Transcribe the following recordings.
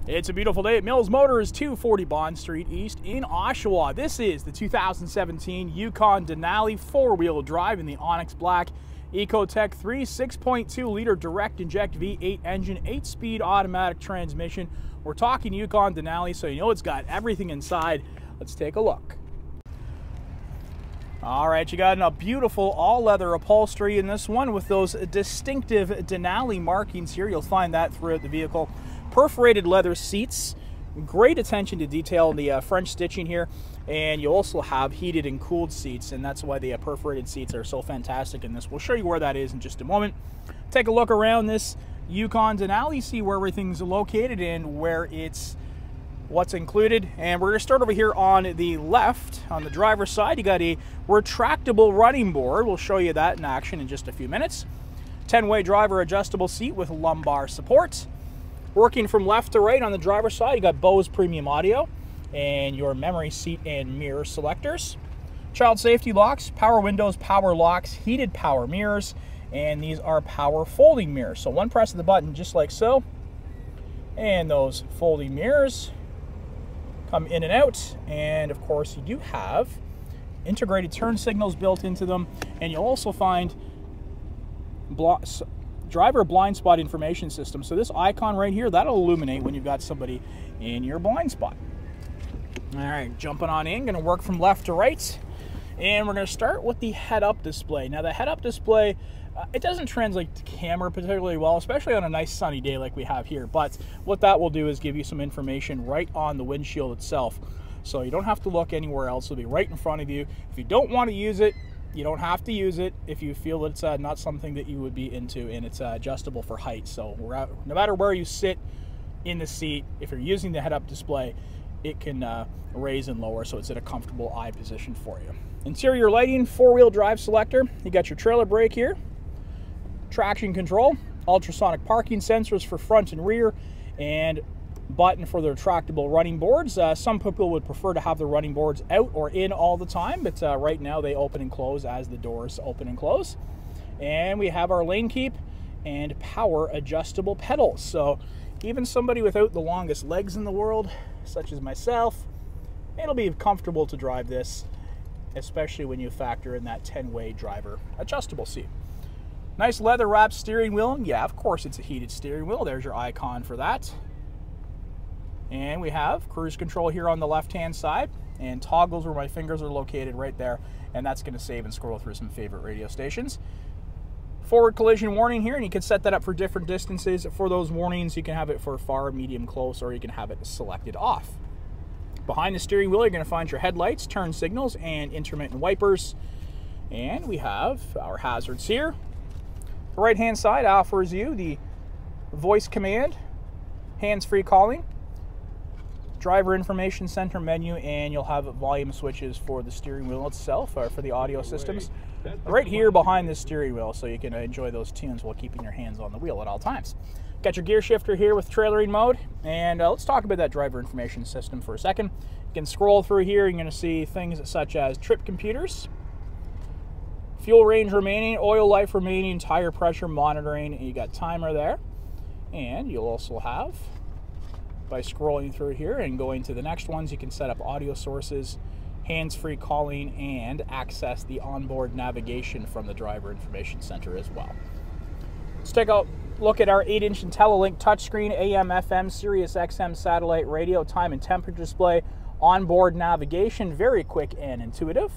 It's a beautiful day at Mills Motors, 240 Bond Street East in Oshawa. This is the 2017 Yukon Denali four-wheel drive in the Onyx Black Ecotec 3 6.2-liter direct inject V8 engine, 8-speed automatic transmission. We're talking Yukon Denali, so you know it's got everything inside. Let's take a look. All right, you got a beautiful all-leather upholstery in this one with those distinctive Denali markings here. You'll find that throughout the vehicle. Perforated leather seats, great attention to detail in the French stitching here, and you also have heated and cooled seats, and that's why the perforated seats are so fantastic in this. We'll show you where that is in just a moment. Take a look around this Yukon Denali, see where everything's located and what's included. And we're going to start over here on the left. On the driver's side, you got a retractable running board. We'll show you that in action in just a few minutes. 10-way driver adjustable seat with lumbar support. Working from left to right on the driver's side, you got Bose premium audio and your memory seat and mirror selectors. Child safety locks, power windows, power locks, heated power mirrors, and these are power folding mirrors. So one press of the button just like so, and those folding mirrors come in and out. And of course you do have integrated turn signals built into them, and you'll also find driver blind spot information system. So this icon right here, that'll illuminate when you've got somebody in your blind spot. All right, jumping on in, gonna work from left to right. And we're gonna start with the head-up display. Now the head-up display, it doesn't translate to camera particularly well, especially on a nice sunny day like we have here. But what that will do is give you some information right on the windshield itself. So you don't have to look anywhere else, it'll be right in front of you. If you don't wanna use it, you don't have to use it if you feel that it's not something that you would be into, and it's adjustable for height. So no matter where you sit in the seat, if you're using the head-up display, it can raise and lower so it's at a comfortable eye position for you. Interior lighting, four-wheel drive selector. You got your trailer brake here, traction control, ultrasonic parking sensors for front and rear, and button for the retractable running boards. Some people would prefer to have the running boards out or in all the time, but right now they open and close as the doors open and close. And we have our lane keep and power adjustable pedals. So even somebody without the longest legs in the world, such as myself, it'll be comfortable to drive this, especially when you factor in that 10-way driver adjustable seat. Nice leather wrapped steering wheel. Yeah, of course it's a heated steering wheel. There's your icon for that. And we have cruise control here on the left-hand side, and toggles where my fingers are located right there, and that's going to save and scroll through some favorite radio stations. Forward collision warning here, and you can set that up for different distances. For those warnings, you can have it for far, medium, close, or you can have it selected off. Behind the steering wheel, you're going to find your headlights, turn signals, and intermittent wipers. And we have our hazards here. The right-hand side offers you the voice command, hands-free calling, driver information center menu, and you'll have volume switches for the steering wheel itself, or for the audio systems, right here behind the steering wheel, so you can enjoy those tunes while keeping your hands on the wheel at all times. Got your gear shifter here with trailering mode, and let's talk about that driver information system for a second. You can scroll through here, you're going to see things such as trip computers, fuel range remaining, oil life remaining, tire pressure monitoring, and you got timer there. And you'll also have, by scrolling through here and going to the next ones, you can set up audio sources, hands-free calling, and access the onboard navigation from the driver information center as well. Let's take a look at our 8-inch Intellilink Touchscreen, AM, FM, Sirius XM satellite radio, time and temperature display, onboard navigation, very quick and intuitive.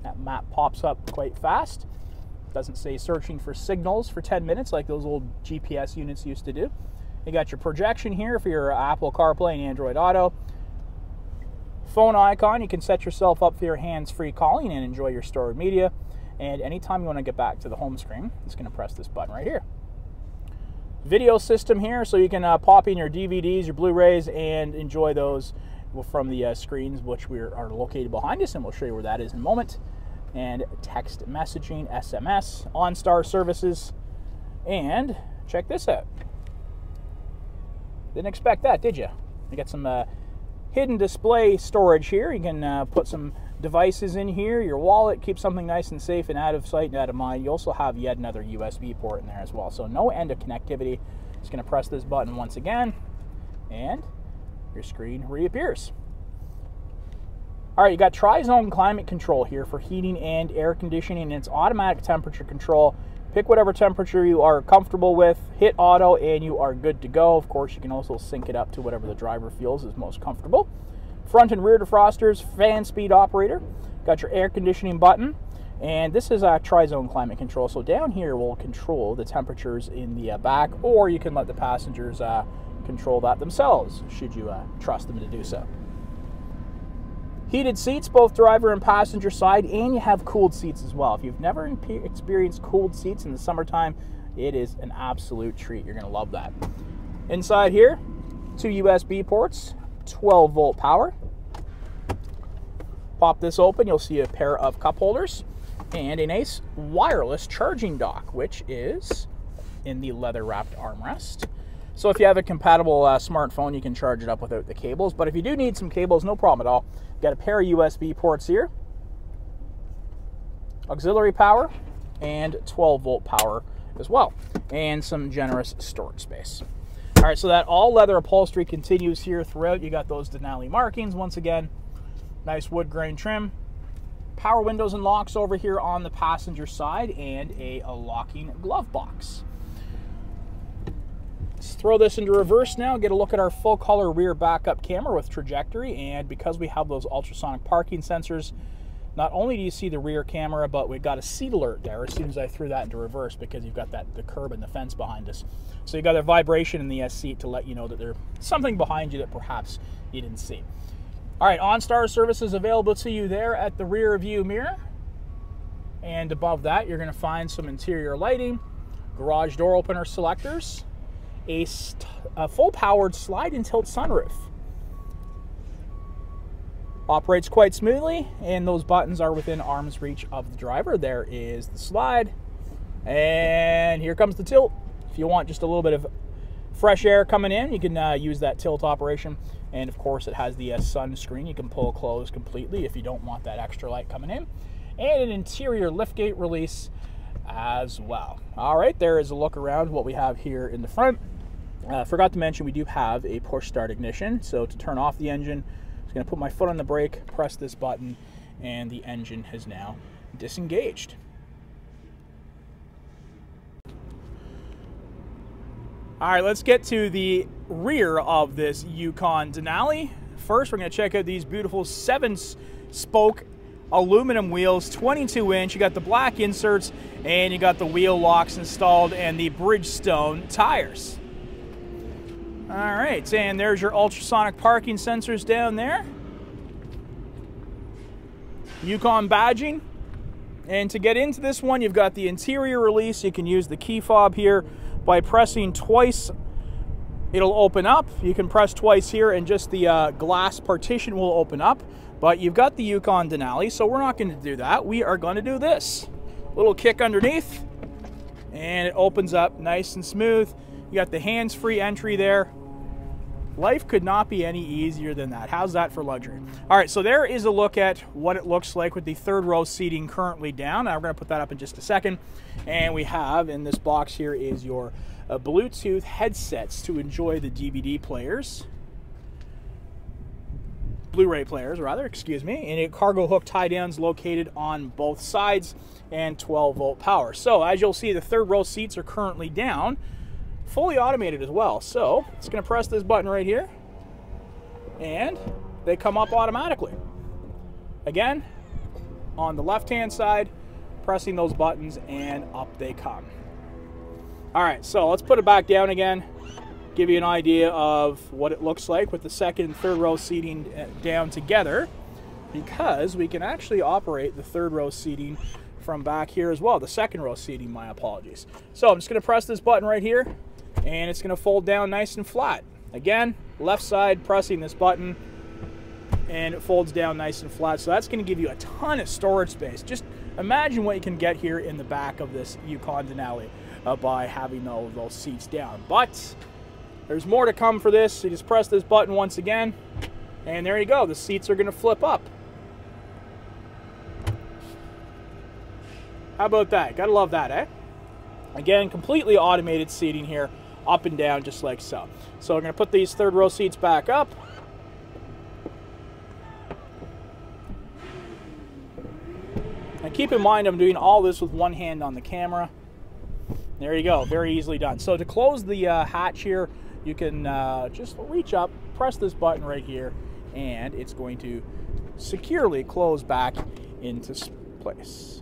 That map pops up quite fast. Doesn't say searching for signals for 10 minutes like those old GPS units used to do. You got your projection here for your Apple CarPlay and Android Auto. Phone icon, you can set yourself up for your hands-free calling and enjoy your stored media. And anytime you want to get back to the home screen, it's going to press this button right here. Video system here, so you can pop in your DVDs, your Blu-rays, and enjoy those from the screens which are located behind us, and we'll show you where that is in a moment. And text messaging, SMS, OnStar services, and check this out. Didn't expect that, did you? You got some hidden display storage here. You can put some devices in here, your wallet, keep something nice and safe and out of sight and out of mind. You also have yet another USB port in there as well. So no end of connectivity. Just going to press this button once again, and your screen reappears. All right, you got tri-zone climate control here for heating and air conditioning, and it's automatic temperature control. Pick whatever temperature you are comfortable with, hit auto, and you are good to go. Of course, you can also sync it up to whatever the driver feels is most comfortable. Front and rear defrosters, fan speed operator, got your air conditioning button, and this is a tri-zone climate control. So down here will control the temperatures in the back, or you can let the passengers control that themselves, should you trust them to do so. Heated seats, both driver and passenger side, and you have cooled seats as well. If you've never experienced cooled seats in the summertime, it is an absolute treat. You're going to love that. Inside here, 2 USB ports, 12-volt power. Pop this open, you'll see a pair of cup holders and a nice wireless charging dock, which is in the leather-wrapped armrest. So if you have a compatible smartphone, you can charge it up without the cables. But if you do need some cables, no problem at all. You got a pair of USB ports here, auxiliary power, and 12-volt power as well, and some generous storage space. All right, so that all-leather upholstery continues here throughout. You got those Denali markings once again. Nice wood grain trim. Power windows and locks over here on the passenger side, and a locking glove box. Let's throw this into reverse now, get a look at our full color rear backup camera with trajectory, and because we have those ultrasonic parking sensors, not only do you see the rear camera, but we've got a seat alert there as soon as I threw that into reverse, because you've got the curb and the fence behind us. So you got a vibration in the seat to let you know that there's something behind you that perhaps you didn't see. All right, OnStar service is available to you there at the rear view mirror. And above that, you're going to find some interior lighting, garage door opener selectors, a full-powered slide and tilt sunroof. Operates quite smoothly, and those buttons are within arm's reach of the driver. There is the slide, and here comes the tilt. If you want just a little bit of fresh air coming in, you can use that tilt operation. And of course, it has the sun screen. You can pull closed completely if you don't want that extra light coming in. And an interior liftgate release as well. All right, there is a look around what we have here in the front. Forgot to mention, we do have a push start ignition. So to turn off the engine, I'm just going to put my foot on the brake, press this button, and the engine has now disengaged. All right, let's get to the rear of this Yukon Denali. First, we're going to check out these beautiful 7-spoke aluminum wheels, 22-inch. You got the black inserts, and you got the wheel locks installed, and the Bridgestone tires. All right, and there's your ultrasonic parking sensors down there. Yukon badging. And to get into this one, you've got the interior release. You can use the key fob here. By pressing twice, it'll open up. You can press twice here, and just the glass partition will open up. But you've got the Yukon Denali, so we're not going to do that. We are going to do this. Little kick underneath, and it opens up nice and smooth. You got the hands-free entry there. Life could not be any easier than that. How's that for luxury? All right, so there is a look at what it looks like with the third row seating currently down. Now, we're going to put that up in just a second. And we have in this box here is your Bluetooth headsets to enjoy the DVD players. Blu-ray players, rather, excuse me. And a cargo hook tie-downs located on both sides, and 12-volt power. So, as you'll see, the third row seats are currently down. Fully automated as well. So it's going to press this button right here, and they come up automatically. Again, on the left-hand side, pressing those buttons, and up they come. All right, so let's put it back down again, give you an idea of what it looks like with the second and third row seating down together, because we can actually operate the third row seating from back here as well. The second row seating, my apologies. So I'm just going to press this button right here, and it's going to fold down nice and flat. Again, left side, pressing this button, and it folds down nice and flat. So that's going to give you a ton of storage space. Just imagine what you can get here in the back of this Yukon Denali by having all of those seats down. But there's more to come for this. You just press this button once again, and there you go. The seats are going to flip up. How about that? Gotta love that, eh? Again, completely automated seating here, up and down just like so. So we're going to put these third row seats back up, keep in mind I'm doing all this with one hand on the camera. There you go, very easily done. So to close the hatch here, you can just reach up, press this button right here, and it's going to securely close back into place.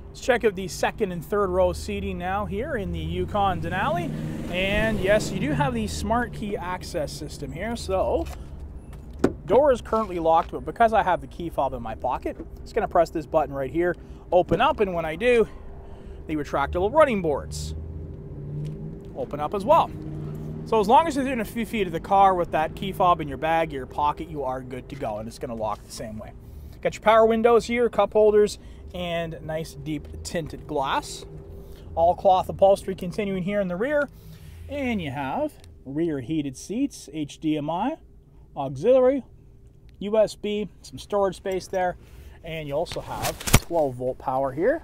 Let's check out the second and third row seating now here in the Yukon Denali. And yes, you do have the smart key access system here. So door is currently locked, but because I have the key fob in my pocket, I'm just going to press this button right here, open up, and when I do, the retractable running boards open up as well. So as long as you're within a few feet of the car with that key fob in your bag, your pocket, you are good to go, and it's going to lock the same way. Got your power windows here, cup holders, and nice deep tinted glass. All cloth upholstery continuing here in the rear, and you have rear heated seats, HDMI, auxiliary, USB, some storage space there, and you also have 12-volt power here,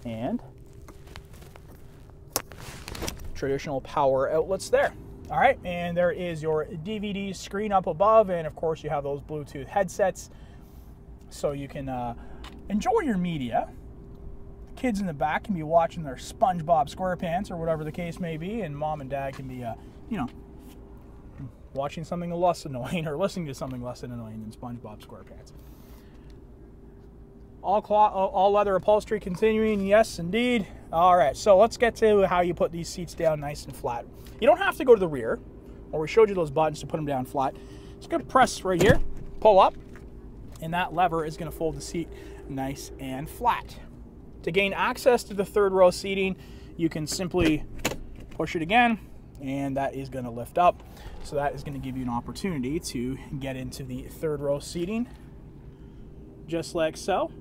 and traditional power outlets there. All right, and there is your DVD screen up above, and of course you have those Bluetooth headsets so you can enjoy your media. The kids in the back can be watching their SpongeBob SquarePants or whatever the case may be, and mom and dad can be, you know, watching something less annoying or listening to something less annoying than SpongeBob SquarePants. All leather upholstery continuing, yes indeed. All right, so let's get to how you put these seats down nice and flat. You don't have to go to the rear, or we showed you those buttons to put them down flat. Just gonna press right here, pull up, and that lever is gonna fold the seat nice and flat. To gain access to the third row seating, you can simply push it again, and that is gonna lift up. So that is gonna give you an opportunity to get into the third row seating, just like so.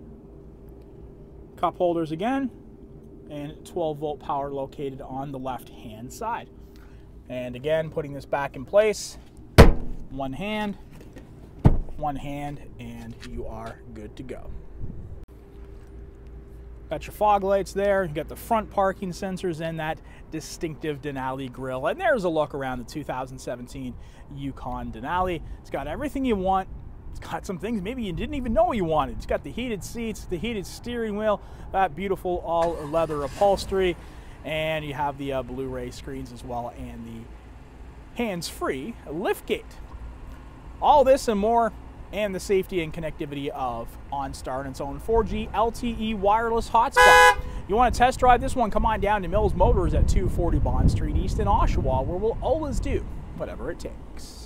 Cup holders again, and 12-volt power located on the left-hand side. And again, putting this back in place, one hand, and you are good to go. Got your fog lights there, you got the front parking sensors and that distinctive Denali grille. And there's a look around the 2017 Yukon Denali. It's got everything you want. It's got some things maybe you didn't even know you wanted. It's got the heated seats, the heated steering wheel, that beautiful all leather upholstery, and you have the Blu-ray screens as well, and the hands-free liftgate. All this and more, and the safety and connectivity of OnStar and its own 4G LTE wireless hotspot. You want to test drive this one, come on down to Mills Motors at 240 Bond Street East in Oshawa, where we'll always do whatever it takes.